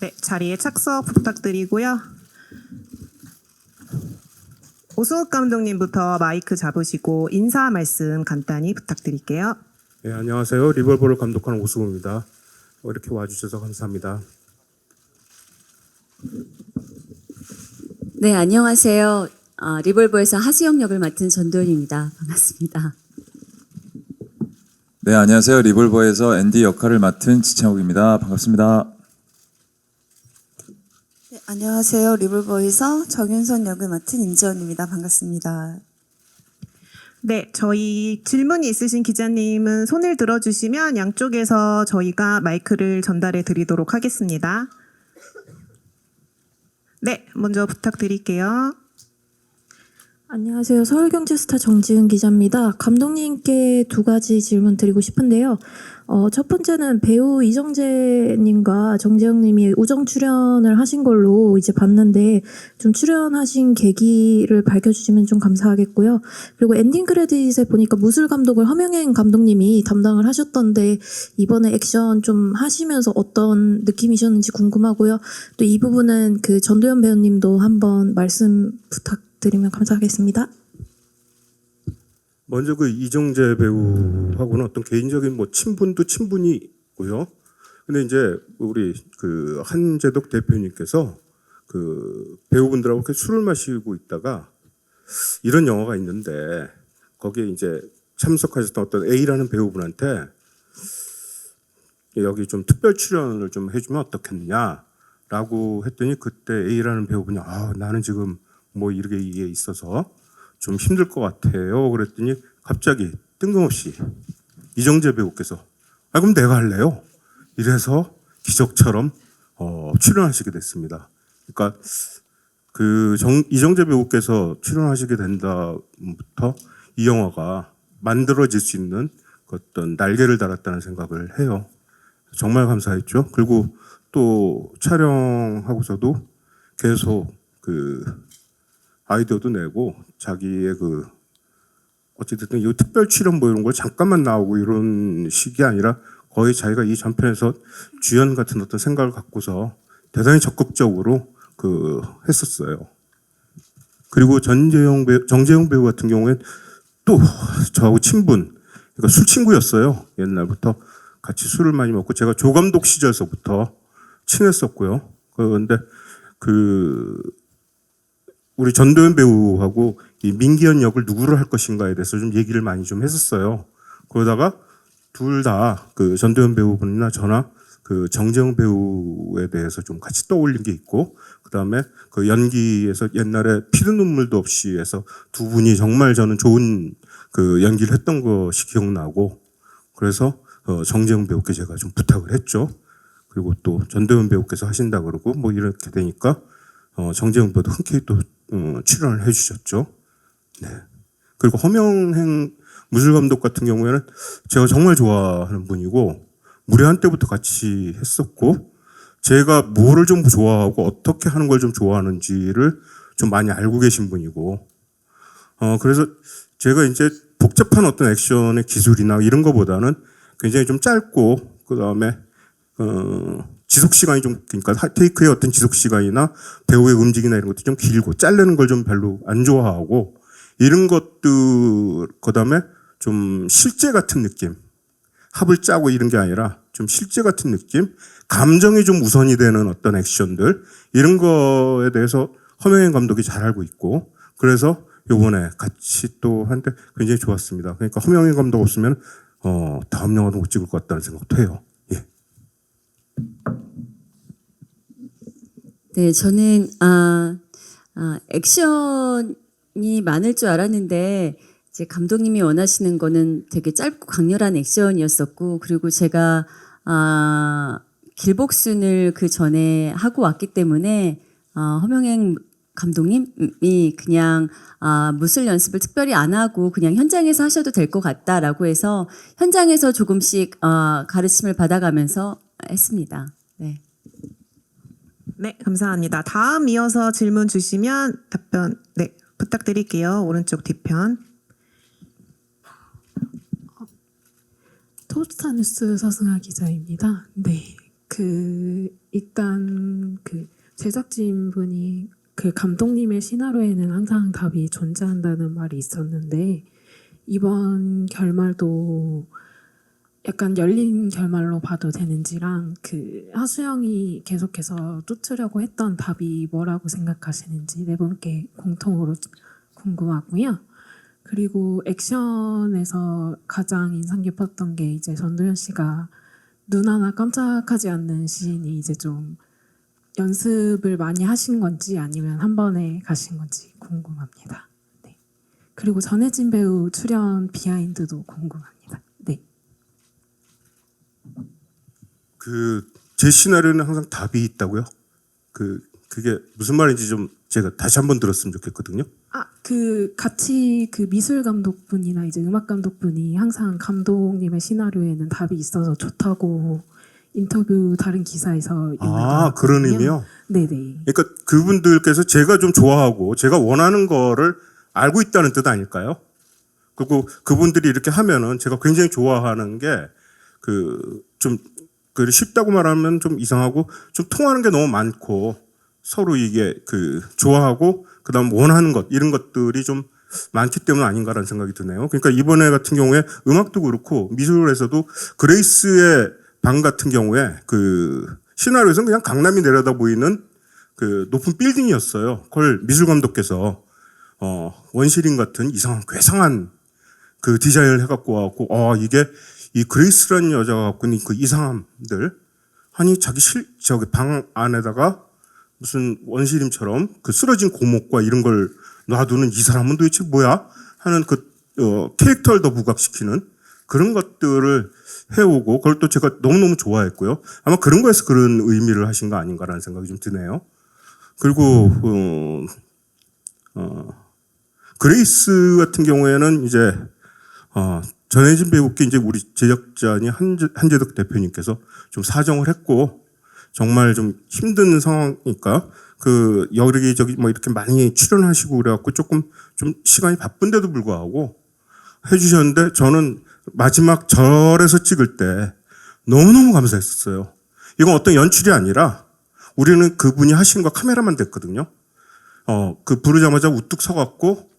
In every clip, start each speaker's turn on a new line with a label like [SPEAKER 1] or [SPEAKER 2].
[SPEAKER 1] 네, 자리에 착석 부탁드리고요. 오승욱 감독님부터 마이크 잡으시고 인사 말씀 간단히 부탁드릴게요.
[SPEAKER 2] 네, 안녕하세요. 리볼버를 감독하는 오승우입니다. 이렇게 와주셔서 감사합니다.
[SPEAKER 3] 네, 안녕하세요. 리볼버에서 하수영 역을 맡은 전도연입니다. 반갑습니다.
[SPEAKER 4] 네, 안녕하세요. 리볼버에서 앤디 역할을 맡은 지창욱입니다. 반갑습니다.
[SPEAKER 5] 네, 안녕하세요. 리볼버에서 정윤선 역을 맡은 임지원입니다. 반갑습니다.
[SPEAKER 1] 네, 저희 질문이 있으신 기자님은 손을 들어주시면 양쪽에서 저희가 마이크를 전달해 드리도록 하겠습니다. 네, 먼저 부탁드릴게요.
[SPEAKER 6] 안녕하세요. 서울경제스타 정지은 기자입니다. 감독님께 두 가지 질문 드리고 싶은데요. 첫 번째는 배우 이정재님과 정재영님이 우정 출연을 하신 걸로 이제 봤는데 좀 출연하신 계기를 밝혀주시면 좀 감사하겠고요. 그리고 엔딩 크레딧에 보니까 무술 감독을 허명행 감독님이 담당을 하셨던데 이번에 액션 좀 하시면서 어떤 느낌이셨는지 궁금하고요. 또 이 부분은 그 전도연 배우님도 한번 말씀 부탁드리면 감사하겠습니다.
[SPEAKER 2] 먼저 그 이정재 배우하고는 어떤 개인적인 뭐 친분도 친분이 있고요. 근데 이제 우리 그 한재덕 대표님께서 그 배우분들하고 이렇게 술을 마시고 있다가 이런 영화가 있는데 거기에 이제 참석하셨던 어떤 A라는 배우분한테 여기 좀 특별 출연을 좀 해주면 어떻겠느냐라고 했더니 그때 A라는 배우분이 나는 지금 뭐 이렇게 이게 있어서 좀 힘들 것 같아요. 그랬더니 갑자기 뜬금없이 이정재 배우께서 그럼 내가 할래요. 이래서 기적처럼 출연하시게 됐습니다. 그러니까 그 이정재 배우께서 출연하시게 된 다음부터 이 영화가 만들어질 수 있는 어떤 날개를 달았다는 생각을 해요. 정말 감사했죠. 그리고 또 촬영하고서도 계속 그 아이디어도 내고 자기의 그 어찌됐든 이 특별 출연 뭐 이런 걸 잠깐만 나오고 이런 식이 아니라 거의 자기가 이 전편에서 주연 같은 어떤 생각을 갖고서 대단히 적극적으로 그 했었어요. 그리고 정재영 배우 같은 경우엔 또 저하고 친분, 그러니까 술 친구였어요. 옛날부터 같이 술을 많이 먹고 제가 조감독 시절서부터 친했었고요. 그런데 우리 전도연 배우하고 이 민기현 역을 누구를 할 것인가에 대해서 좀 얘기를 많이 좀 했었어요. 그러다가 둘 다 그 전도연 배우분이나 저나 그 정재영 배우에 대해서 좀 같이 떠올린 게 있고, 그 다음에 그 연기에서 옛날에 피도 눈물도 없이 해서 두 분이 정말 저는 좋은 그 연기를 했던 것이 기억나고, 그래서 정재영 배우께 제가 좀 부탁을 했죠. 그리고 또 전도연 배우께서 하신다 그러고 뭐 이렇게 되니까 정재영 배우도 흔쾌히 또 출연을 해주셨죠. 네. 그리고 허명행 무술 감독 같은 경우에는 제가 정말 좋아하는 분이고 무례한 때부터 같이 했었고 제가 뭐를 좀 좋아하고 어떻게 하는 걸 좀 좋아하는지를 좀 많이 알고 계신 분이고 그래서 제가 이제 복잡한 어떤 액션의 기술이나 이런 거보다는 굉장히 좀 짧고 그 다음에 지속 시간이 좀 그러니까 테이크의 어떤 지속 시간이나 배우의 움직임이나 이런 것도 좀 길고 자르는 걸 좀 별로 안 좋아하고 이런 것들 그다음에 좀 실제 같은 느낌 합을 짜고 이런 게 아니라 좀 실제 같은 느낌 감정이 좀 우선이 되는 어떤 액션들 이런 거에 대해서 허명행 감독이 잘 알고 있고 그래서 요번에 같이 또 한데 굉장히 좋았습니다. 그러니까 허명행 감독 없으면 다음 영화도 못 찍을 것 같다는 생각도 해요. 예.
[SPEAKER 3] 네, 저는 액션이 많을 줄 알았는데 이제 감독님이 원하시는 거는 되게 짧고 강렬한 액션이었었고 그리고 제가 길복순을 그 전에 하고 왔기 때문에 허명행 감독님이 그냥 무술 연습을 특별히 안 하고 그냥 현장에서 하셔도 될 것 같다라고 해서 현장에서 조금씩 가르침을 받아가면서 했습니다. 네.
[SPEAKER 1] 네, 감사합니다. 다음 이어서 질문 주시면 답변 부탁드릴게요. 오른쪽 뒤편.
[SPEAKER 7] 토스타뉴스 서승아 기자입니다. 네, 일단 그 제작진분이 그 감독님의 시나리오에는 항상 답이 존재한다는 말이 있었는데 이번 결말도 약간 열린 결말로 봐도 되는지랑 그 하수영이 계속해서 쫓으려고 했던 답이 뭐라고 생각하시는지 네 분께 공통으로 궁금하고요. 그리고 액션에서 가장 인상 깊었던 게 이제 전도연 씨가 눈 하나 깜짝하지 않는 시인이 이제 좀 연습을 많이 하신 건지 아니면 한 번에 가신 건지 궁금합니다. 네. 그리고 전혜진 배우 출연 비하인드도 궁금합니다. 네.
[SPEAKER 2] 제 시나리오는 항상 답이 있다고요? 그게 무슨 말인지 좀 제가 다시 한번 들었으면 좋겠거든요.
[SPEAKER 7] 그 같이 그 미술 감독분이나 이제 음악 감독분이 항상 감독님의 시나리오에는 답이 있어서 좋다고 인터뷰 다른 기사에서
[SPEAKER 2] 그런 의미요?
[SPEAKER 7] 네네.
[SPEAKER 2] 그러니까 그분들께서 제가 좀 좋아하고 제가 원하는 거를 알고 있다는 뜻 아닐까요? 그리고 그분들이 이렇게 하면은 제가 굉장히 좋아하는 게 쉽다고 말하면 좀 이상하고 좀 통하는 게 너무 많고 서로 이게 좋아하고 그다음 원하는 것 이런 것들이 좀 많기 때문 아닌가라는 생각이 드네요. 그러니까 이번에 같은 경우에 음악도 그렇고 미술에서도 그레이스의 방 같은 경우에 시나리오에서는 그냥 강남이 내려다 보이는 높은 빌딩이었어요. 그걸 미술 감독께서 원시림 같은 이상한 괴상한 디자인을 해갖고 와갖고 이게 이 그레이스라는 여자가 갖고 있는 그 이상함들 아니 저기 방 안에다가 무슨 원시림처럼 쓰러진 고목과 이런 걸 놔두는 이 사람은 도대체 뭐야 하는 캐릭터를 더 부각시키는 그런 것들을 해오고 그걸 또 제가 너무너무 좋아했고요. 아마 그런 거에서 그런 의미를 하신 거 아닌가라는 생각이 좀 드네요. 그리고 그레이스 같은 경우에는 이제 전혜진 배우께 이제 우리 제작자니 한재덕 대표님께서 좀 사정을 했고 정말 좀 힘든 상황이니까 여기저기 뭐 이렇게 많이 출연하시고 그래갖고 조금 좀 시간이 바쁜데도 불구하고 해주셨는데 저는 마지막 절에서 찍을 때 너무너무 감사했었어요. 이건 어떤 연출이 아니라 우리는 그분이 하신 거 카메라만 됐거든요. 부르자마자 우뚝 서갖고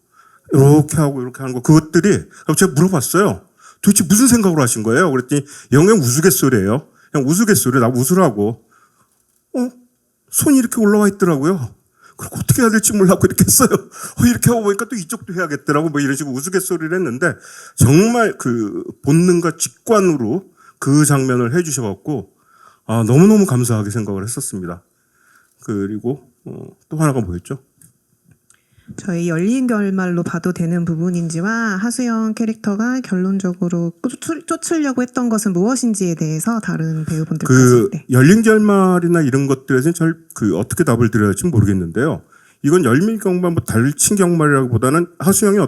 [SPEAKER 2] 이렇게 하고 이렇게 하는 거 그것들이 제가 물어봤어요. 도대체 무슨 생각으로 하신 거예요? 그랬더니 영영 우스갯소리예요. 그냥 우스갯소리 나 웃으라고. 손이 이렇게 올라와 있더라고요. 그리고 어떻게 해야 될지 몰라고 이렇게 했어요. 이렇게 하고 보니까 또 이쪽도 해야겠더라고 뭐 이런 식으로 우스갯소리를 했는데 정말 본능과 직관으로 그 장면을 해주셔갖고 너무너무 감사하게 생각을 했었습니다. 그리고 또 하나가 뭐였죠?
[SPEAKER 1] 저희 열린 결말로 봐도 되는 부분인지와 하수영 캐릭터가 결론적으로 쫓으려고 했던 것은 무엇인지에 대해서 다른 배우분들까지
[SPEAKER 2] 열린 결말이나 이런 것들에서는 잘 어떻게 답을 드려야 할지 모르겠는데요. 이건 열린 결말 뭐 달친 결말이라기보다는 하수영이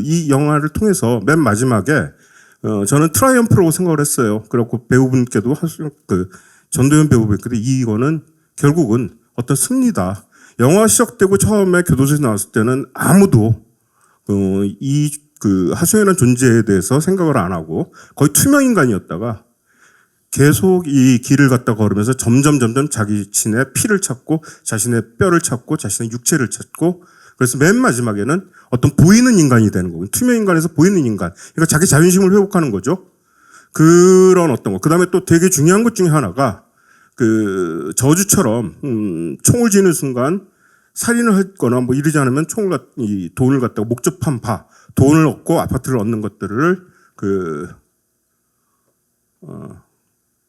[SPEAKER 2] 이 영화를 통해서 맨 마지막에 저는 트라이엄프라고 생각을 했어요. 그래갖고 배우분께도 하수영 전도연 배우분께도 이거는 결국은 어떤 승리다. 영화 시작되고 처음에 교도소에서 나왔을 때는 아무도 하수연이라는 존재에 대해서 생각을 안 하고 거의 투명 인간이었다가 계속 이 길을 갖다 걸으면서 점점 자기 자신의 피를 찾고 자신의 뼈를 찾고 자신의 육체를 찾고 그래서 맨 마지막에는 어떤 보이는 인간이 되는 거고 투명 인간에서 보이는 인간 그러니까 자기 자존심을 회복하는 거죠. 그런 어떤 거. 그다음에 또 되게 중요한 것 중에 하나가 저주처럼 총을 쥐는 순간 살인을 했거나 뭐 이러지 않으면 돈을 갖다가 목적한 돈을 얻고 아파트를 얻는 것들을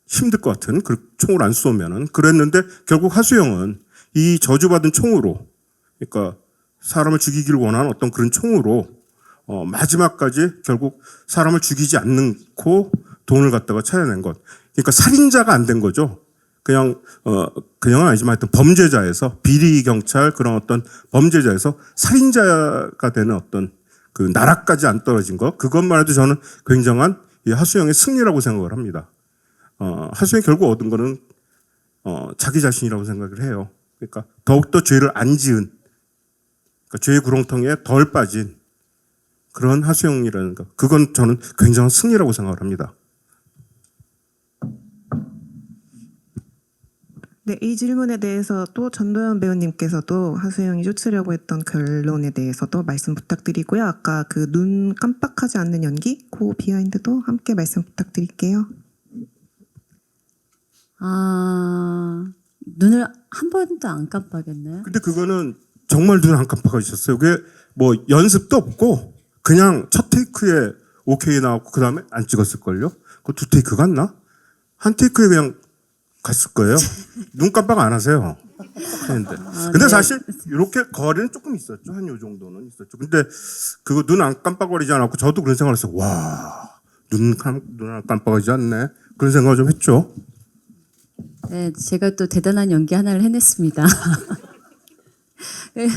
[SPEAKER 2] 힘들 것 같은 총을 안 쏘면은 그랬는데 결국 하수영은 이 저주받은 총으로 그러니까 사람을 죽이기를 원하는 어떤 그런 총으로 마지막까지 결국 사람을 죽이지 않고 돈을 갖다가 찾아낸 것. 그러니까 살인자가 안 된 거죠. 그냥은 아니지만 하여튼 범죄자에서 비리 경찰 그런 어떤 범죄자에서 살인자가 되는 어떤 나락까지 안 떨어진 것 그것만 해도 저는 굉장한 이 하수영의 승리라고 생각을 합니다. 하수영이 결국 얻은 거는 자기 자신이라고 생각을 해요. 그러니까 더욱더 죄를 안 지은 그러니까 죄의 구렁텅이에 덜 빠진 그런 하수영이라는 것 그건 저는 굉장한 승리라고 생각을 합니다.
[SPEAKER 1] 네, 이 질문에 대해서 또 전도연 배우님께서도 하수영이 쫓으려고 했던 결론에 대해서도 말씀 부탁드리고요. 아까 그 눈 깜빡하지 않는 연기, 그 비하인드도 함께 말씀 부탁드릴게요.
[SPEAKER 3] 눈을 한 번도 안 깜빡였나요?
[SPEAKER 2] 근데 그거는 정말 눈 안 깜빡하셨어요. 그게 뭐 연습도 없고 그냥 첫 테이크에 오케이 나왔고 그 다음에 안 찍었을걸요? 그 두 테이크 갔나? 한 테이크에 그냥 갔을 거예요. 눈 깜빡 안 하세요. 근데
[SPEAKER 3] 네.
[SPEAKER 2] 사실 이렇게 거리는 조금 있었죠. 한 요 정도는 있었죠. 근데 그거 눈 안 깜빡거리지 않았고 저도 그런 생각을 했어요. 와, 눈 안 깜빡하지 않네. 그런 생각을 좀 했죠.
[SPEAKER 3] 네, 제가 또 대단한 연기 하나를 해냈습니다. 네,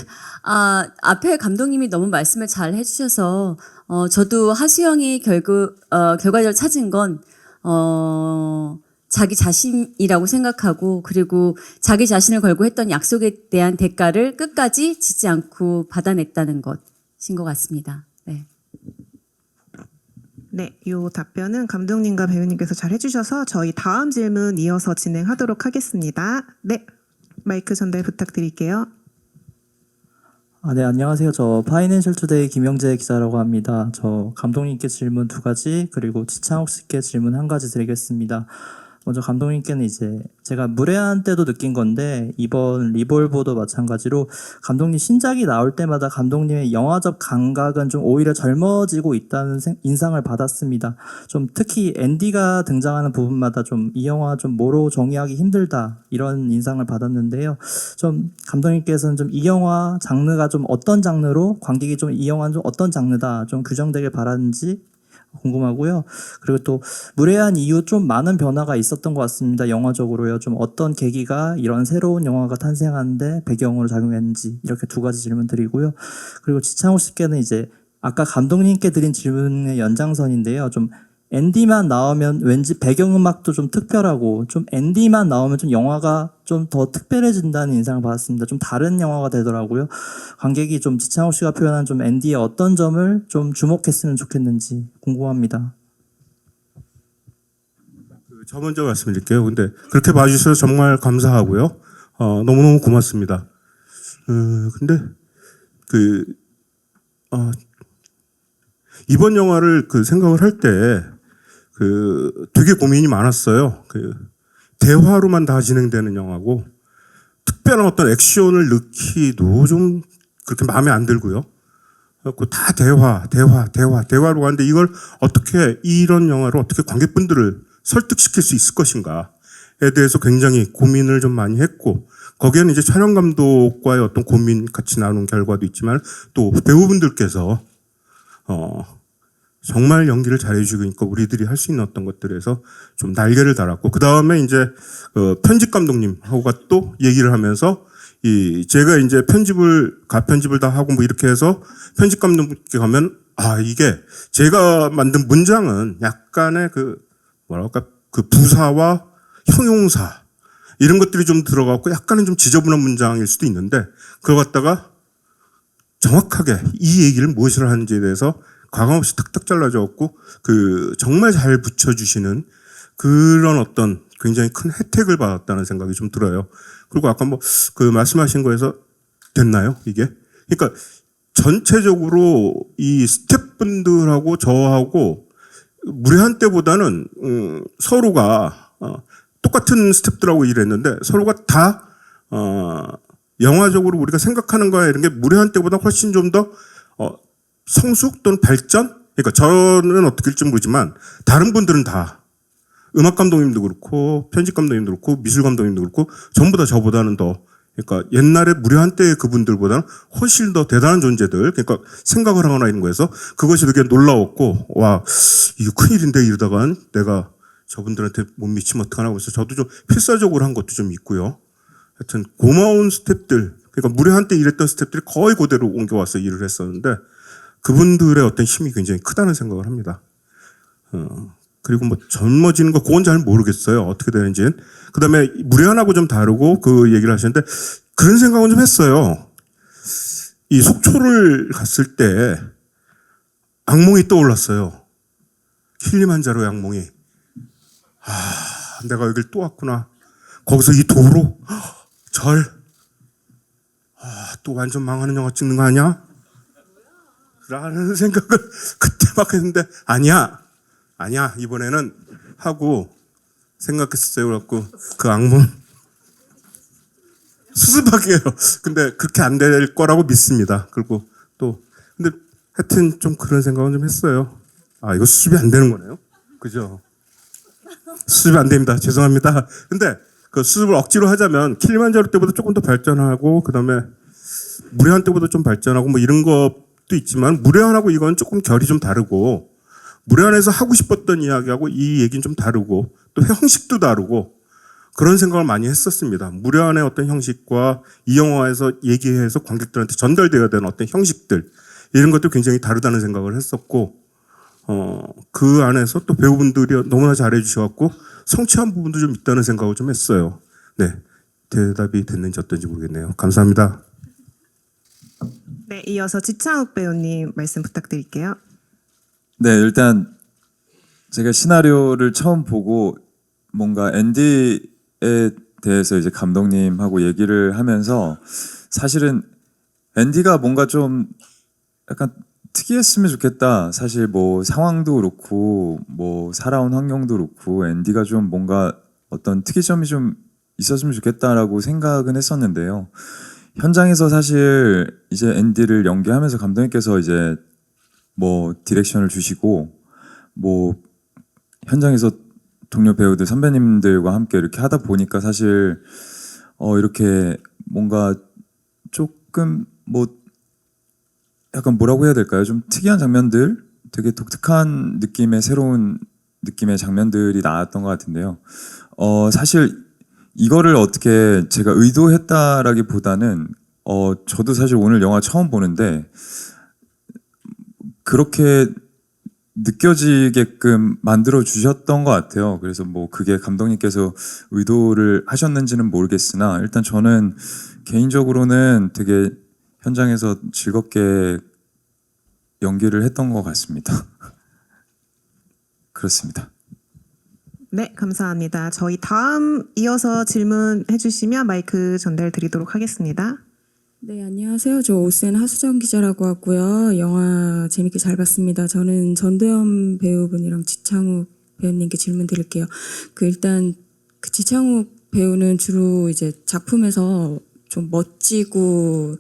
[SPEAKER 3] 앞에 감독님이 너무 말씀을 잘 해주셔서 저도 하수영이 결과적으로 찾은 건 자기 자신이라고 생각하고 그리고 자기 자신을 걸고 했던 약속에 대한 대가를 끝까지 짓지 않고 받아냈다는 것인 것 같습니다. 네.
[SPEAKER 1] 네, 이 답변은 감독님과 배우님께서 잘 해주셔서 저희 다음 질문 이어서 진행하도록 하겠습니다. 네, 마이크 전달 부탁드릴게요.
[SPEAKER 8] 네, 안녕하세요. 저 파이낸셜 투데이 김영재 기자라고 합니다. 저 감독님께 질문 2가지, 그리고 지창욱 씨께 질문 1가지 드리겠습니다. 먼저 감독님께는 이제 제가 무례한 때도 느낀 건데 이번 리볼버도 마찬가지로 감독님 신작이 나올 때마다 감독님의 영화적 감각은 좀 오히려 젊어지고 있다는 인상을 받았습니다. 좀 특히 앤디가 등장하는 부분마다 좀 이 영화 좀 뭐로 정의하기 힘들다 이런 인상을 받았는데요. 좀 감독님께서는 좀 이 영화 장르가 좀 어떤 장르로 관객이 좀 이 영화는 좀 어떤 장르다 좀 규정되길 바라는지 궁금하고요. 그리고 또 무례한 이후 좀 많은 변화가 있었던 것 같습니다. 영화적으로요. 좀 어떤 계기가 이런 새로운 영화가 탄생하는데 배경으로 작용했는지 이렇게 2가지 질문 드리고요. 그리고 지창욱 씨께는 이제 아까 감독님께 드린 질문의 연장선인데요. 좀 앤디만 나오면 왠지 배경음악도 좀 특별하고 좀 앤디만 나오면 좀 영화가 좀 더 특별해진다는 인상을 받았습니다. 좀 다른 영화가 되더라고요. 관객이 좀 지창욱 씨가 표현한 좀 앤디의 어떤 점을 좀 주목했으면 좋겠는지 궁금합니다.
[SPEAKER 2] 저 먼저 말씀드릴게요. 근데 그렇게 봐주셔서 정말 감사하고요. 너무너무 고맙습니다. 근데 이번 영화를 생각을 할 때 되게 고민이 많았어요. 대화로만 다 진행되는 영화고 특별한 어떤 액션을 넣기도 좀 그렇게 마음에 안 들고요. 그래서 다 대화로 가는데 이걸 어떻게 이런 영화로 어떻게 관객분들을 설득시킬 수 있을 것인가에 대해서 굉장히 고민을 좀 많이 했고 거기에는 이제 촬영 감독과의 어떤 고민 같이 나눈 결과도 있지만 또 배우분들께서 정말 연기를 잘해주니까 우리들이 할 수 있는 어떤 것들에서 좀 날개를 달았고 그 다음에 이제 편집 감독님하고가 또 얘기를 하면서 제가 이제 가편집을 다 하고 뭐 이렇게 해서 편집 감독님께 가면 이게 제가 만든 문장은 약간의 부사와 형용사 이런 것들이 좀 들어가고 약간은 좀 지저분한 문장일 수도 있는데 그걸 갖다가 정확하게 이 얘기를 무엇을 하는지에 대해서 과감없이 탁탁 잘라줬고 정말 잘 붙여주시는 그런 어떤 굉장히 큰 혜택을 받았다는 생각이 좀 들어요. 그리고 아까 말씀하신 거에서 됐나요? 이게? 그러니까 전체적으로 이 스태프분들하고 저하고 무례한 때보다는 서로가 똑같은 스태프들하고 일했는데 서로가 다 영화적으로 우리가 생각하는 거야 이런 게 무례한 때보다 훨씬 좀 더 성숙 또는 발전? 그러니까 저는 어떻게 될지 모르지만 다른 분들은 다 음악 감독님도 그렇고 편집 감독님도 그렇고 미술 감독님도 그렇고 전부 다 저보다는 더 그러니까 옛날에 무례한 때의 그분들보다는 훨씬 더 대단한 존재들 그러니까 생각을 하거나 이런 거에서 그것이 되게 놀라웠고 와 이거 큰일인데 이러다간 내가 저분들한테 못 미치면 어떡하나 그래서 저도 좀 필사적으로 한 것도 좀 있고요. 하여튼 고마운 스태프들 그러니까 무례한 때 일했던 스태프들이 거의 그대로 옮겨와서 일을 했었는데 그분들의 어떤 힘이 굉장히 크다는 생각을 합니다. 그리고 뭐 젊어지는 거 그건 잘 모르겠어요. 어떻게 되는지는. 그다음에 무례한하고 좀 다르고 그 얘기를 하시는데 그런 생각은 좀 했어요. 이 속초를 갔을 때 악몽이 떠올랐어요. 킬리만자로의 악몽이. 내가 여길 또 왔구나. 거기서 이 도로 절 또 완전 망하는 영화 찍는 거 아니야? 라는 생각을 그때 막 했는데 아니야 이번에는 하고 생각했어요. 그래갖고 그 악몽 수습하게요. 근데 그렇게 안 될 거라고 믿습니다. 그리고 또 근데 하여튼 좀 그런 생각은 좀 했어요. 아 이거 수습이 안 되는 거네요. 그죠? 수습이 안 됩니다. 죄송합니다. 근데 그 수습을 억지로 하자면 킬리만자로 때보다 조금 더 발전하고 그다음에 무례한 때보다 좀 발전하고 뭐 이런 것도 있지만 무례한하고 이건 조금 결이 좀 다르고 무례한에서 하고 싶었던 이야기하고 이 얘기는 좀 다르고 또 형식도 다르고 그런 생각을 많이 했었습니다. 무례한의 어떤 형식과 이 영화에서 얘기해서 관객들한테 전달되어야 되는 어떤 형식들 이런 것도 굉장히 다르다는 생각을 했었고 그 안에서 또 배우분들이 너무나 잘해주셔갖고 성취한 부분도 좀 있다는 생각을 좀 했어요. 네, 대답이 됐는지 어떤지 모르겠네요. 감사합니다.
[SPEAKER 1] 네, 이어서 지창욱 배우님 말씀 부탁드릴게요.
[SPEAKER 4] 네, 일단 제가 시나리오를 처음 보고 뭔가 앤디에 대해서 이제 감독님하고 얘기를 하면서 사실은 앤디가 뭔가 좀 약간 특이했으면 좋겠다. 사실 뭐 상황도 그렇고 뭐 살아온 환경도 그렇고 앤디가 좀 뭔가 어떤 특이점이 좀 있었으면 좋겠다라고 생각은 했었는데요. 현장에서 사실 이제 앤디를 연기하면서 감독님께서 이제 뭐 디렉션을 주시고 뭐 현장에서 동료 배우들 선배님들과 함께 이렇게 하다 보니까 사실 이렇게 뭔가 조금 뭐 약간 뭐라고 해야 될까요? 좀 특이한 장면들, 되게 독특한 느낌의 새로운 느낌의 장면들이 나왔던 것 같은데요. 사실 이거를 어떻게 제가 의도했다라기보다는 저도 사실 오늘 영화 처음 보는데 그렇게 느껴지게끔 만들어 주셨던 것 같아요. 그래서 뭐 그게 감독님께서 의도를 하셨는지는 모르겠으나 일단 저는 개인적으로는 되게 현장에서 즐겁게 연기를 했던 것 같습니다. 그렇습니다.
[SPEAKER 1] 네, 감사합니다. 저희 다음 이어서 질문해 주시면 마이크 전달 드리도록 하겠습니다.
[SPEAKER 9] 네, 안녕하세요. 저 오센 하수정 기자라고 하고요. 영화 재밌게 잘 봤습니다. 저는 전도연 배우분이랑 지창욱 배우님께 질문 드릴게요. 일단 그 지창욱 배우는 주로 이제 작품에서 좀 멋지고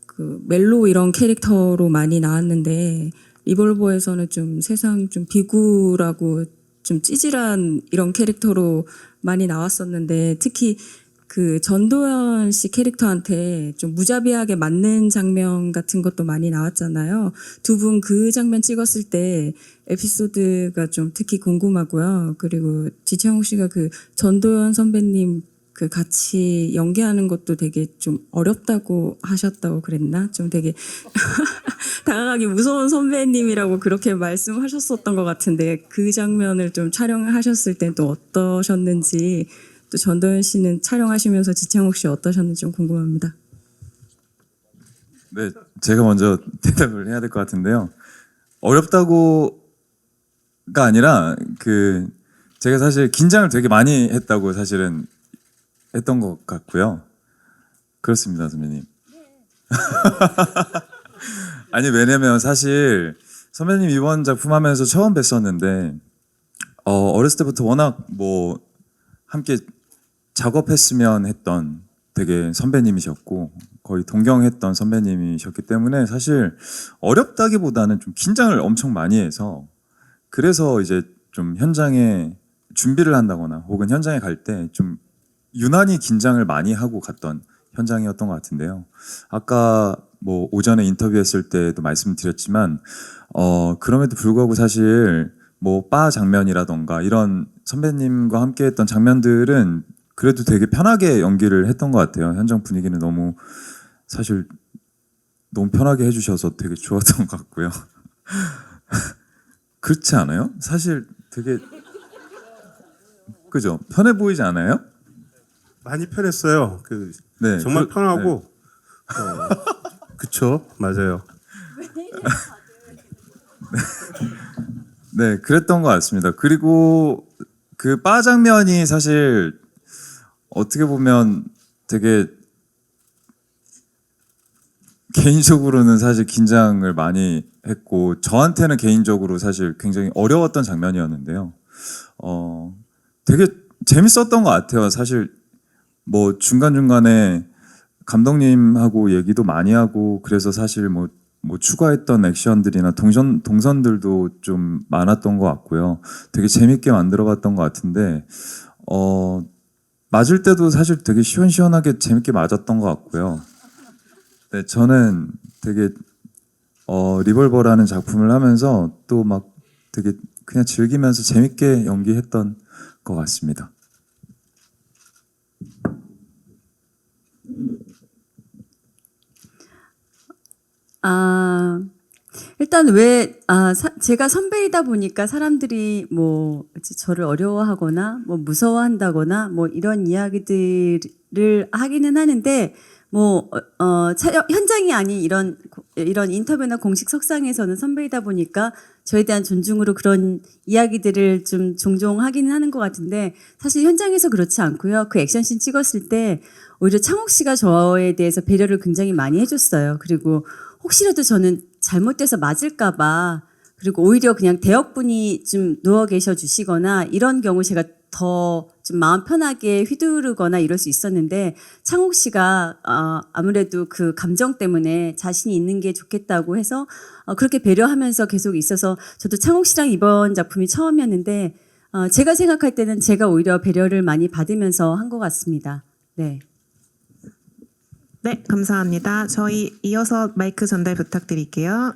[SPEAKER 9] 그 멜로 이런 캐릭터로 많이 나왔는데 리볼버에서는 좀 세상 좀 비굴하고 좀 찌질한 이런 캐릭터로 많이 나왔었는데 특히 그 전도연 씨 캐릭터한테 좀 무자비하게 맞는 장면 같은 것도 많이 나왔잖아요. 두 분 그 장면 찍었을 때 에피소드가 좀 특히 궁금하고요. 그리고 지창욱 씨가 그 전도연 선배님 그 같이 연기하는 것도 되게 좀 어렵다고 하셨다고 그랬나? 좀 되게 다가가기 무서운 선배님이라고 그렇게 말씀하셨었던 것 같은데 그 장면을 좀 촬영하셨을 때 또 어떠셨는지 또 전도연 씨는 촬영하시면서 지창욱 씨 어떠셨는지 좀 궁금합니다.
[SPEAKER 4] 네, 제가 먼저 대답을 해야 될 것 같은데요. 어렵다고가 아니라 그 제가 사실 긴장을 되게 많이 했다고 사실은 했던 것 같고요. 그렇습니다, 선배님. 아니 왜냐면 사실 선배님 이번 작품 하면서 처음 뵀었는데 어렸을 때부터 워낙 뭐 함께 작업했으면 했던 되게 선배님이셨고 거의 동경했던 선배님이셨기 때문에 사실 어렵다기보다는 좀 긴장을 엄청 많이 해서 그래서 이제 좀 현장에 준비를 한다거나 혹은 현장에 갈 때 좀 유난히 긴장을 많이 하고 갔던 현장이었던 것 같은데요. 아까 뭐 오전에 인터뷰했을 때도 말씀드렸지만 그럼에도 불구하고 사실 뭐 바 장면이라던가 이런 선배님과 함께 했던 장면들은 그래도 되게 편하게 연기를 했던 것 같아요. 현장 분위기는 너무 사실 너무 편하게 해주셔서 되게 좋았던 것 같고요. 그렇지 않아요? 사실 되게 그죠? 편해 보이지 않아요?
[SPEAKER 2] 많이 편했어요.
[SPEAKER 4] 네,
[SPEAKER 2] 정말 편하고 그쵸? 맞아요.
[SPEAKER 4] 네, 그랬던 것 같습니다. 그리고 그 바 장면이 사실 어떻게 보면 되게 개인적으로는 사실 긴장을 많이 했고 저한테는 개인적으로 사실 굉장히 어려웠던 장면이었는데요. 되게 재밌었던 것 같아요. 사실 뭐 중간중간에 감독님하고 얘기도 많이 하고 그래서 사실 뭐 추가했던 액션들이나 동선들도 좀 많았던 것 같고요. 되게 재밌게 만들어봤던 것 같은데 맞을 때도 사실 되게 시원시원하게 재밌게 맞았던 것 같고요. 네, 저는 되게 리볼버라는 작품을 하면서 또 막 되게 그냥 즐기면서 재밌게 연기했던 것 같습니다.
[SPEAKER 3] 일단 제가 선배이다 보니까 사람들이 뭐 저를 어려워하거나 뭐 무서워한다거나 뭐 이런 이야기들을 하기는 하는데 촬영 현장이 아닌 이런 인터뷰나 공식 석상에서는 선배이다 보니까 저에 대한 존중으로 그런 이야기들을 좀 종종 하기는 하는 것 같은데 사실 현장에서 그렇지 않고요. 그 액션씬 찍었을 때 오히려 창옥 씨가 저에 대해서 배려를 굉장히 많이 해줬어요. 그리고 혹시라도 저는 잘못돼서 맞을까봐 그리고 오히려 그냥 대역분이 좀 누워 계셔 주시거나 이런 경우 제가 더 좀 마음 편하게 휘두르거나 이럴 수 있었는데 창옥 씨가 아무래도 그 감정 때문에 자신이 있는 게 좋겠다고 해서 그렇게 배려하면서 계속 있어서 저도 창옥 씨랑 이번 작품이 처음이었는데 제가 생각할 때는 제가 오히려 배려를 많이 받으면서 한 것 같습니다. 네.
[SPEAKER 1] 네, 감사합니다. 저희 이어서 마이크 전달 부탁드릴게요.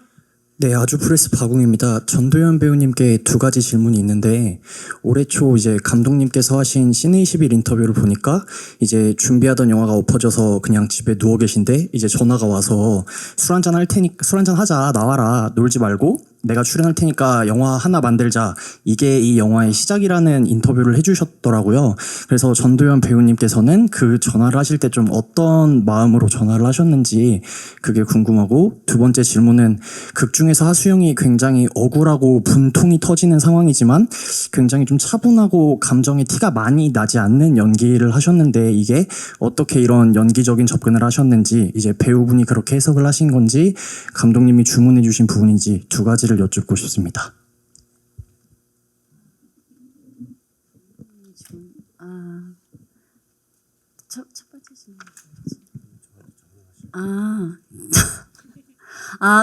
[SPEAKER 10] 네, 아주 프레스 박웅입니다. 전도연 배우님께 두 가지 질문이 있는데 올해 초 이제 감독님께서 하신 시네21 인터뷰를 보니까 이제 준비하던 영화가 엎어져서 그냥 집에 누워 계신데 이제 전화가 와서 술 한잔 하자, 나와라, 놀지 말고 내가 출연할 테니까 영화 하나 만들자. 이게 이 영화의 시작이라는 인터뷰를 해주셨더라고요. 그래서 전도연 배우님께서는 그 전화를 하실 때 좀 어떤 마음으로 전화를 하셨는지 그게 궁금하고 두 번째 질문은 극 중에서 하수영이 굉장히 억울하고 분통이 터지는 상황이지만 굉장히 좀 차분하고 감정의 티가 많이 나지 않는 연기를 하셨는데 이게 어떻게 이런 연기적인 접근을 하셨는지 이제 배우분이 그렇게 해석을 하신 건지 감독님이 주문해 주신 부분인지 두 가지를 여쭙고 싶습니다.
[SPEAKER 3] 첫 번째 질문.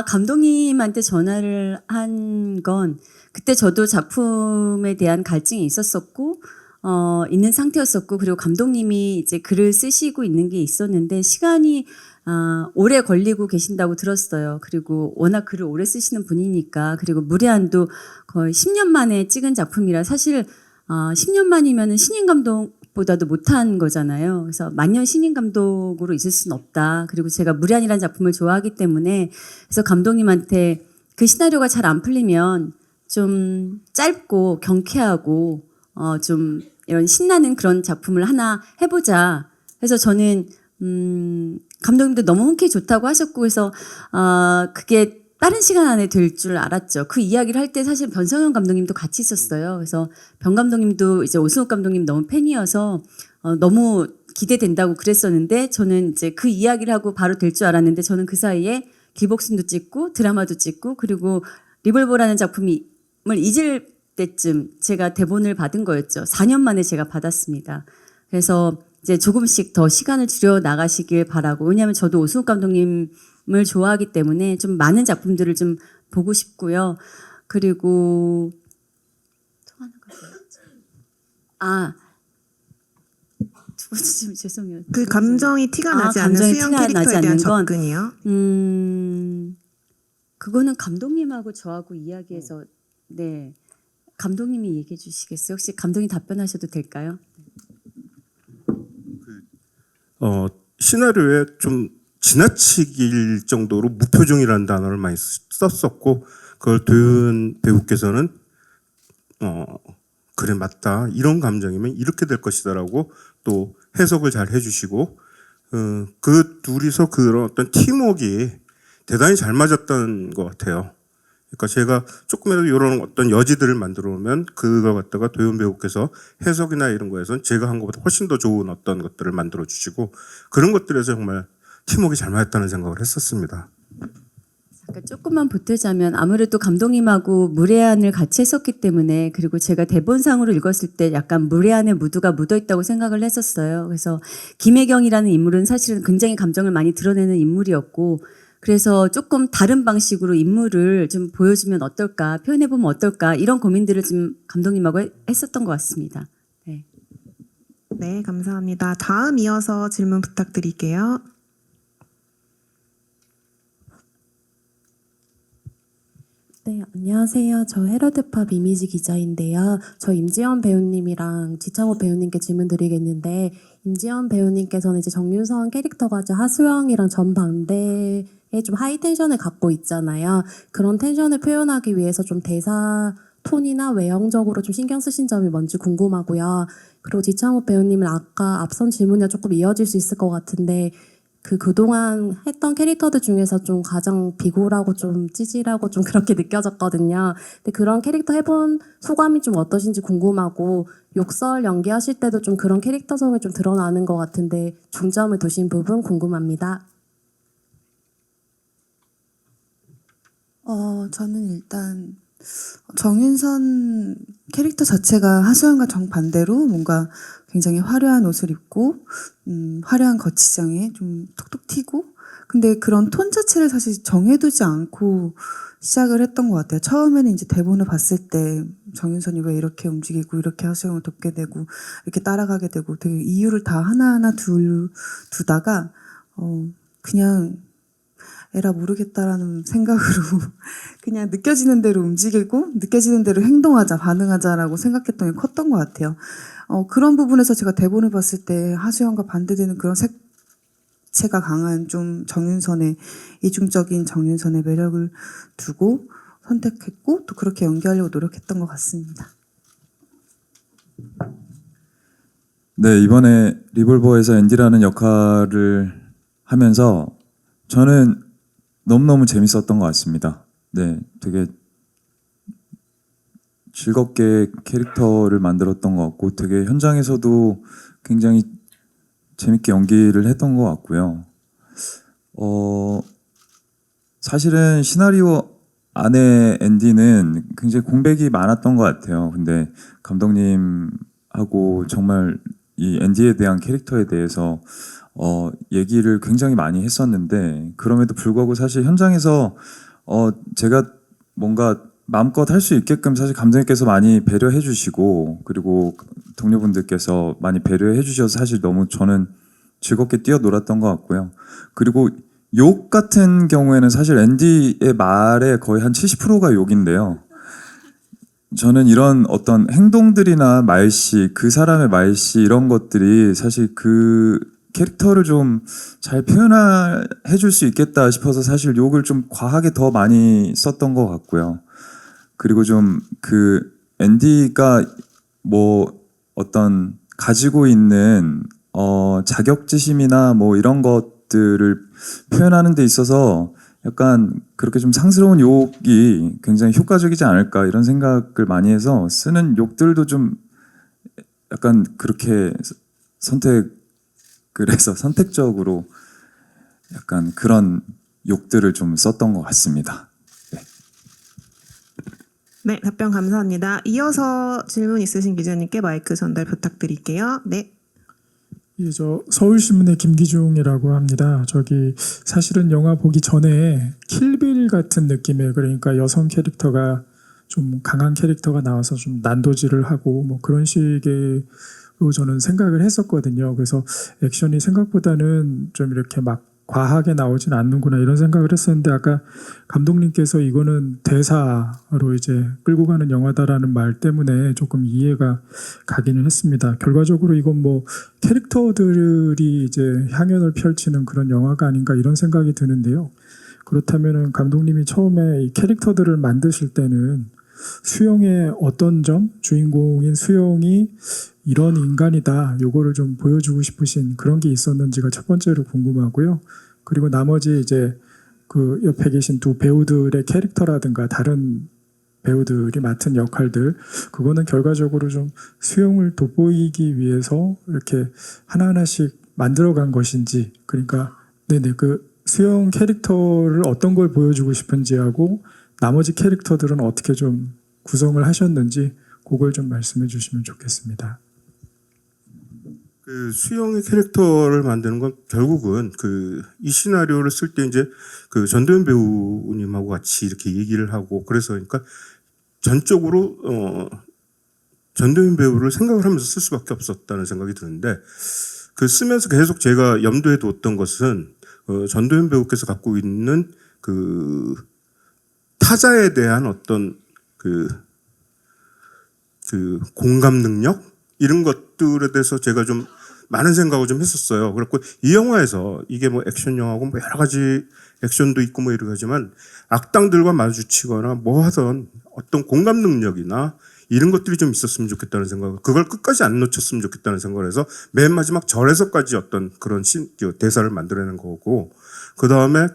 [SPEAKER 3] 감독님한테 전화를 한 건 그때 저도 작품에 대한 갈증이 있었었고 있는 상태였었고 그리고 감독님이 이제 글을 쓰시고 있는 게 있었는데 시간이 오래 걸리고 계신다고 들었어요. 그리고 워낙 글을 오래 쓰시는 분이니까 그리고 무례한도 거의 10년 만에 찍은 작품이라 사실 10년 만이면은 신인 감독보다도 못한 거잖아요. 그래서 만년 신인 감독으로 있을 수는 없다. 그리고 제가 무례한이라는 작품을 좋아하기 때문에 그래서 감독님한테 그 시나리오가 잘 안 풀리면 좀 짧고 경쾌하고 좀 이런 신나는 그런 작품을 하나 해보자. 그래서 저는 감독님도 너무 흔쾌히 좋다고 하셨고 그래서 그게 빠른 시간 안에 될 줄 알았죠. 그 이야기를 할 때 사실 변성현 감독님도 같이 있었어요. 그래서 변 감독님도 이제 오승욱 감독님 너무 팬이어서 너무 기대된다고 그랬었는데 저는 이제 그 이야기를 하고 바로 될 줄 알았는데 저는 그 사이에 길복순도 찍고 드라마도 찍고 그리고 리볼버라는 작품을 잊을 때쯤 제가 대본을 받은 거였죠. 4년 만에 제가 받았습니다. 그래서 이제 조금씩 더 시간을 줄여 나가시길 바라고 왜냐하면 저도 오승욱 감독님을 좋아하기 때문에 좀 많은 작품들을 좀 보고 싶고요. 그리고 또 하나가 뭐였죠? 두 번째 질문 죄송해요.
[SPEAKER 1] 그 감정이 티가 나지 않는
[SPEAKER 3] 감정이
[SPEAKER 1] 수영
[SPEAKER 3] 티가
[SPEAKER 1] 캐릭터에
[SPEAKER 3] 나지
[SPEAKER 1] 대한
[SPEAKER 3] 않는 건,
[SPEAKER 1] 접근이요.
[SPEAKER 3] 그거는 감독님하고 저하고 이야기해서 네 감독님이 얘기해 주시겠어요? 혹시 감독님 답변하셔도 될까요?
[SPEAKER 2] 시나리오에 좀 지나치길 정도로 무표정이라는 단어를 많이 썼었고 그걸 도연 배우께서는 그래 맞다 이런 감정이면 이렇게 될 것이다라고 또 해석을 잘 해주시고 그 둘이서 그런 어떤 팀워크가 대단히 잘 맞았던 것 같아요. 그러니까 제가 조금이라도 이런 어떤 여지들을 만들어 놓으면 그걸 갖다가 도연 배우께서 해석이나 이런 거에선 제가 한 것보다 훨씬 더 좋은 어떤 것들을 만들어 주시고 그런 것들에서 정말 팀워크가 잘 맞았다는 생각을 했었습니다.
[SPEAKER 3] 그러니까 조금만 보태자면 아무래도 감독님하고 무례한을 같이 했었기 때문에 그리고 제가 대본상으로 읽었을 때 약간 무례한의 무드가 묻어있다고 생각을 했었어요. 그래서 김혜경이라는 인물은 사실은 굉장히 감정을 많이 드러내는 인물이었고 그래서 조금 다른 방식으로 인물을 좀 보여주면 어떨까 표현해보면 어떨까 이런 고민들을 좀 감독님하고 했었던 것 같습니다. 네.
[SPEAKER 1] 네, 감사합니다. 다음 이어서 질문 부탁드릴게요.
[SPEAKER 11] 네, 안녕하세요. 저 헤럴드팝 이미지 기자인데요. 저 임지연 배우님이랑 지창호 배우님께 질문 드리겠는데 임지연 배우님께서는 이제 정윤선 캐릭터가 이제 하수영이랑 정반대의 좀 하이 텐션을 갖고 있잖아요. 그런 텐션을 표현하기 위해서 좀 대사 톤이나 외형적으로 좀 신경 쓰신 점이 뭔지 궁금하고요. 그리고 지창호 배우님은 아까 앞선 질문이랑 조금 이어질 수 있을 것 같은데 그동안 했던 캐릭터들 중에서 좀 가장 비굴하고 좀 찌질하고 좀 그렇게 느껴졌거든요. 근데 그런 캐릭터 해본 소감이 좀 어떠신지 궁금하고 욕설 연기하실 때도 좀 그런 캐릭터성이 좀 드러나는 것 같은데 중점을 두신 부분 궁금합니다.
[SPEAKER 5] 저는 일단 정윤선 캐릭터 자체가 하수연과 정반대로 뭔가 굉장히 화려한 옷을 입고 화려한 거치장에 좀 톡톡 튀고 근데 그런 톤 자체를 사실 정해두지 않고 시작을 했던 것 같아요. 처음에는 이제 대본을 봤을 때 정윤선이 왜 이렇게 움직이고 이렇게 하수영을 돕게 되고 이렇게 따라가게 되고 되게 이유를 다 하나하나 두다가 그냥 에라 모르겠다라는 생각으로 그냥 느껴지는 대로 움직이고 느껴지는 대로 행동하자 반응하자라고 생각했던 게 컸던 것 같아요. 그런 부분에서 제가 대본을 봤을 때 하수영과 반대되는 그런 색채가 강한 좀 정윤선의 이중적인 정윤선의 매력을 두고 선택했고 또 그렇게 연기하려고 노력했던 것 같습니다.
[SPEAKER 4] 네, 이번에 리볼버에서 앤디라는 역할을 하면서 저는 너무너무 재밌었던 것 같습니다. 네, 되게 즐겁게 캐릭터를 만들었던 것 같고 되게 현장에서도 굉장히 재밌게 연기를 했던 것 같고요. 사실은 시나리오 안에 앤디는 굉장히 공백이 많았던 것 같아요. 근데 감독님하고 정말 이 앤디에 대한 캐릭터에 대해서 얘기를 굉장히 많이 했었는데 그럼에도 불구하고 사실 현장에서 제가 뭔가 마음껏 할 수 있게끔 사실 감독님께서 많이 배려해 주시고 그리고 동료분들께서 많이 배려해 주셔서 사실 너무 저는 즐겁게 뛰어놀았던 것 같고요. 그리고 욕 같은 경우에는 사실 앤디의 말에 거의 한 70%가 욕인데요. 저는 이런 어떤 행동들이나 말씨, 그 사람의 말씨 이런 것들이 사실 그 캐릭터를 좀 잘 표현해 줄 수 있겠다 싶어서 사실 욕을 좀 과하게 더 많이 썼던 것 같고요. 그리고 좀 그 앤디가 뭐 어떤 가지고 있는 자격지심이나 뭐 이런 것들을 표현하는 데 있어서 약간 그렇게 좀 상스러운 욕이 굉장히 효과적이지 않을까 이런 생각을 많이 해서 쓰는 욕들도 좀 약간 그렇게 그래서 선택적으로 약간 그런 욕들을 좀 썼던 것 같습니다.
[SPEAKER 1] 네, 답변 감사합니다. 이어서 질문 있으신 기자님께 마이크 전달 부탁드릴게요. 네.
[SPEAKER 12] 예, 저 서울신문의 김기중이라고 합니다. 사실은 영화 보기 전에 킬빌 같은 느낌의 그러니까 여성 캐릭터가 좀 강한 캐릭터가 나와서 좀 난도질을 하고 뭐 그런 식의 저는 생각을 했었거든요. 그래서 액션이 생각보다는 좀 이렇게 막 과하게 나오진 않는구나 이런 생각을 했었는데 아까 감독님께서 이거는 대사로 이제 끌고 가는 영화다라는 말 때문에 조금 이해가 가기는 했습니다. 결과적으로 이건 뭐 캐릭터들이 이제 향연을 펼치는 그런 영화가 아닌가 이런 생각이 드는데요. 그렇다면은 감독님이 처음에 이 캐릭터들을 만드실 때는 수영의 어떤 점, 주인공인 수영이 이런 인간이다, 요거를 좀 보여주고 싶으신 그런 게 있었는지가 첫 번째로 궁금하고요. 그리고 나머지 이제 그 옆에 계신 두 배우들의 캐릭터라든가 다른 배우들이 맡은 역할들 그거는 결과적으로 좀 수용을 돋보이기 위해서 이렇게 하나하나씩 만들어간 것인지 그러니까 네네 그 수용 캐릭터를 어떤 걸 보여주고 싶은지 하고 나머지 캐릭터들은 어떻게 좀 구성을 하셨는지 그걸 좀 말씀해 주시면 좋겠습니다.
[SPEAKER 2] 그 수영의 캐릭터를 만드는 건 결국은 그 이 시나리오를 쓸 때 이제 그 전도연 배우님하고 같이 이렇게 얘기를 하고 그래서 그러니까 전적으로 전도연 배우를 생각을 하면서 쓸 수밖에 없었다는 생각이 드는데 그 쓰면서 계속 제가 염두에 두었던 것은 전도연 배우께서 갖고 있는 그 타자에 대한 어떤 그 공감 능력 이런 것들에 대해서 제가 좀 많은 생각을 좀 했었어요. 그렇고 이 영화에서 이게 뭐 액션 영화고 뭐 여러 가지 액션도 있고 뭐 이러지만 악당들과 마주치거나 뭐 하던 어떤 공감 능력이나 이런 것들이 좀 있었으면 좋겠다는 생각, 그걸 끝까지 안 놓쳤으면 좋겠다는 생각을 해서 맨 마지막 절에서까지 어떤 그런 대사를 만들어낸 거고 그 다음에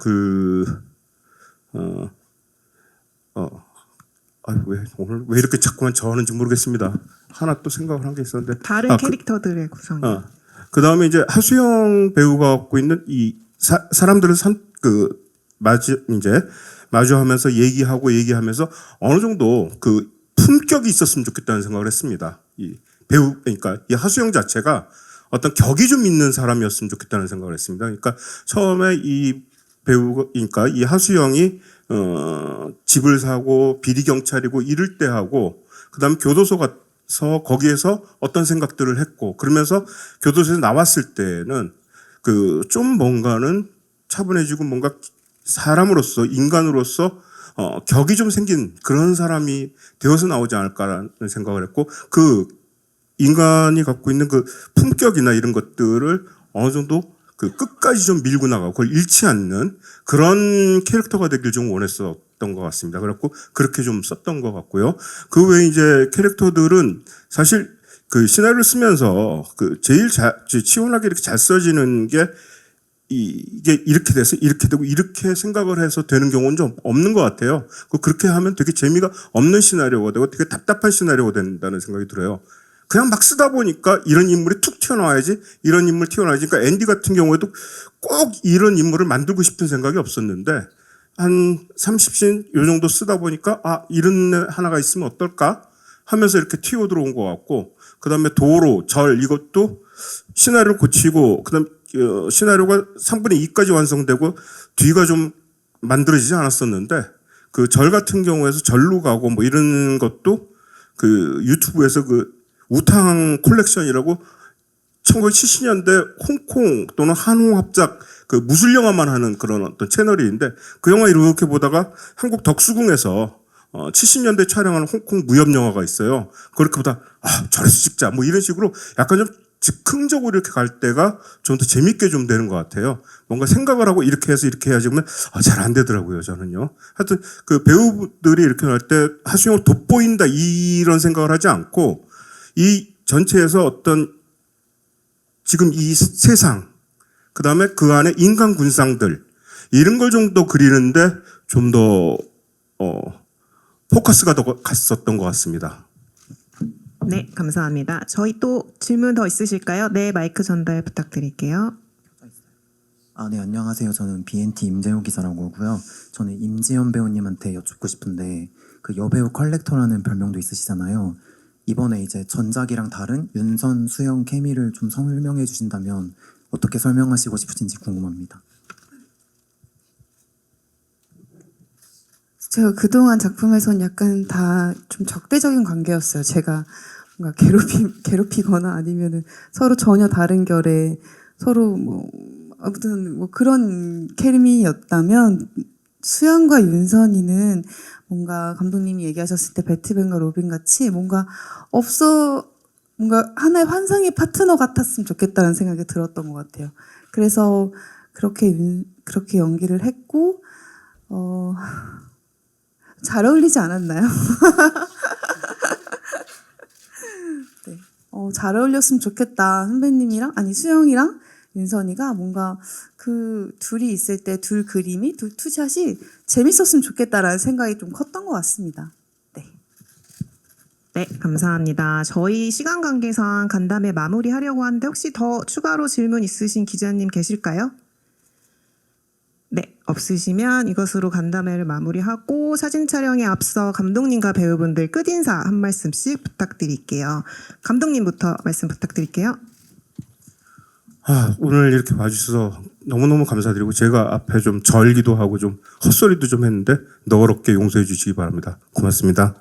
[SPEAKER 2] 오늘 왜 이렇게 자꾸만 저 하는지 모르겠습니다. 하나 또 생각을 한 게 있었는데
[SPEAKER 1] 다른 캐릭터들의 구성.
[SPEAKER 2] 그 다음에 이제 하수영 배우가 갖고 있는 이 사람들을 마주하면서 얘기하면서 어느 정도 그 품격이 있었으면 좋겠다는 생각을 했습니다. 이 배우 그러니까 이 하수영 자체가 어떤 격이 좀 있는 사람이었으면 좋겠다는 생각을 했습니다. 그러니까 처음에 이 배우가 그러니까 이 하수영이 집을 사고 비리 경찰이고 이럴 때 하고 그다음에 교도소 가서 거기에서 어떤 생각들을 했고 그러면서 교도소에서 나왔을 때는 그 좀 뭔가는 차분해지고 뭔가 사람으로서 인간으로서 격이 좀 생긴 그런 사람이 되어서 나오지 않을까라는 생각을 했고 그 인간이 갖고 있는 그 품격이나 이런 것들을 어느 정도 그 끝까지 좀 밀고 나가고 그걸 잃지 않는 그런 캐릭터가 되길 좀 원했었던 것 같습니다. 그래갖고 그렇게 좀 썼던 것 같고요. 그 외에 이제 캐릭터들은 사실 그 시나리오를 쓰면서 그 제일 치열하게 이렇게 잘 써지는 게 이게 이렇게 돼서 이렇게 되고 이렇게 생각을 해서 되는 경우는 좀 없는 것 같아요. 그렇게 하면 되게 재미가 없는 시나리오가 되고 되게 답답한 시나리오가 된다는 생각이 들어요. 그냥 막 쓰다 보니까 이런 인물이 툭 튀어나와야지 이런 인물 튀어나와야지 그러니까 앤디 같은 경우에도 꼭 이런 인물을 만들고 싶은 생각이 없었는데 한 30씬 요 정도 쓰다 보니까 이런 애 하나가 있으면 어떨까 하면서 이렇게 튀어 들어온 것 같고 그 다음에 도로, 절 이것도 시나리오를 고치고 그 다음 시나리오가 3분의 2까지 완성되고 뒤가 좀 만들어지지 않았었는데 그 절 같은 경우에서 절로 가고 뭐 이런 것도 그 유튜브에서 그 우탕 콜렉션이라고 1970년대 홍콩 또는 한홍 합작 그 무술 영화만 하는 그런 어떤 채널이 있는데 그 영화 이렇게 보다가 한국 덕수궁에서 70년대 촬영하는 홍콩 무협 영화가 있어요. 그렇게 보다 저래서 찍자 뭐 이런 식으로 약간 좀 즉흥적으로 이렇게 갈 때가 좀 더 재밌게 좀 되는 것 같아요. 뭔가 생각을 하고 이렇게 해서 이렇게 해야지 그러면 잘 안 되더라고요, 저는요. 하여튼 그 배우들이 이렇게 할 때 하수영을 돋보인다 이런 생각을 하지 않고 이 전체에서 어떤 지금 이 세상 그다음에 그 안에 인간 군상들 이런 걸 좀 더 그리는데 좀 더 포커스가 더 갔었던 것 같습니다.
[SPEAKER 1] 네, 감사합니다. 저희 또 질문 더 있으실까요? 네, 마이크 전달 부탁드릴게요.
[SPEAKER 13] 네, 안녕하세요. 저는 BNT 임재용 기자라고 하고요. 저는 임지연 배우님한테 여쭙고 싶은데 그 여배우 컬렉터라는 별명도 있으시잖아요. 이번에 이제 전작이랑 다른 윤선 수영 케미를 좀 설명해 주신다면 어떻게 설명하시고 싶으신지 궁금합니다.
[SPEAKER 5] 제가 그동안 작품에선 약간 다 좀 적대적인 관계였어요. 제가 뭔가 괴롭히거나 아니면은 서로 전혀 다른 결의 서로 뭐 아무튼 뭐 그런 케미였다면 수연과 윤선이는 뭔가 감독님이 얘기하셨을 때 배트맨과 로빈 같이 뭔가 하나의 환상의 파트너 같았으면 좋겠다는 생각이 들었던 것 같아요. 그래서 그렇게 연기를 했고 잘 어울리지 않았나요? 네. 잘 어울렸으면 좋겠다. 선배님이랑 수영이랑 윤선이가 뭔가 그 둘이 있을 때 둘 그림이 둘 투샷이 재밌었으면 좋겠다라는 생각이 좀 컸던 것 같습니다.
[SPEAKER 1] 네, 감사합니다. 저희 시간 관계상 간담회 마무리하려고 하는데 혹시 더 추가로 질문 있으신 기자님 계실까요? 네, 없으시면 이것으로 간담회를 마무리하고 사진 촬영에 앞서 감독님과 배우분들 끝인사 한 말씀씩 부탁드릴게요. 감독님부터 말씀 부탁드릴게요.
[SPEAKER 2] 오늘 이렇게 와주셔서 너무너무 감사드리고 제가 앞에 좀 절기도 하고 좀 헛소리도 좀 했는데 너그럽게 용서해 주시기 바랍니다. 고맙습니다.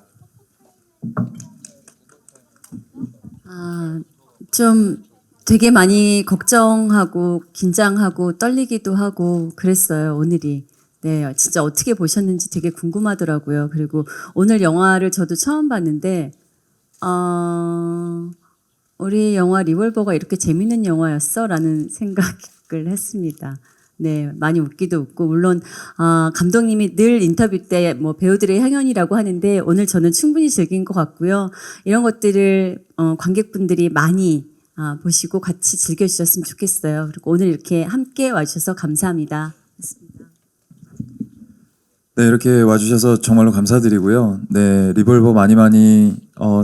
[SPEAKER 3] 좀 되게 많이 걱정하고 긴장하고 떨리기도 하고 그랬어요, 오늘이. 네, 진짜 어떻게 보셨는지 되게 궁금하더라고요. 그리고 오늘 영화를 저도 처음 봤는데, 우리 영화 리볼버가 이렇게 재밌는 영화였어? 라는 생각을 했습니다. 네, 많이 웃기도 웃고, 물론, 감독님이 늘 인터뷰 때 뭐 배우들의 향연이라고 하는데, 오늘 저는 충분히 즐긴 것 같고요. 이런 것들을, 관객분들이 많이, 보시고 같이 즐겨주셨으면 좋겠어요. 그리고 오늘 이렇게 함께 와주셔서 감사합니다.
[SPEAKER 4] 네, 이렇게 와주셔서 정말로 감사드리고요. 네, 리볼버 많이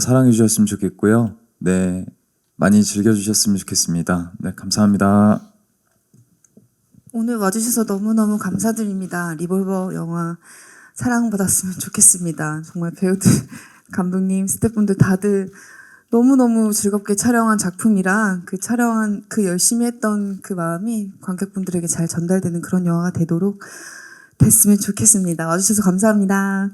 [SPEAKER 4] 사랑해 주셨으면 좋겠고요. 네, 많이 즐겨주셨으면 좋겠습니다. 네, 감사합니다.
[SPEAKER 5] 오늘 와주셔서 너무너무 감사드립니다. 리볼버 영화 사랑받았으면 좋겠습니다. 정말 배우들, 감독님, 스태프분들 다들 너무너무 즐겁게 촬영한 작품이라 그 촬영한 그 열심히 했던 그 마음이 관객분들에게 잘 전달되는 그런 영화가 되도록 됐으면 좋겠습니다. 와주셔서 감사합니다.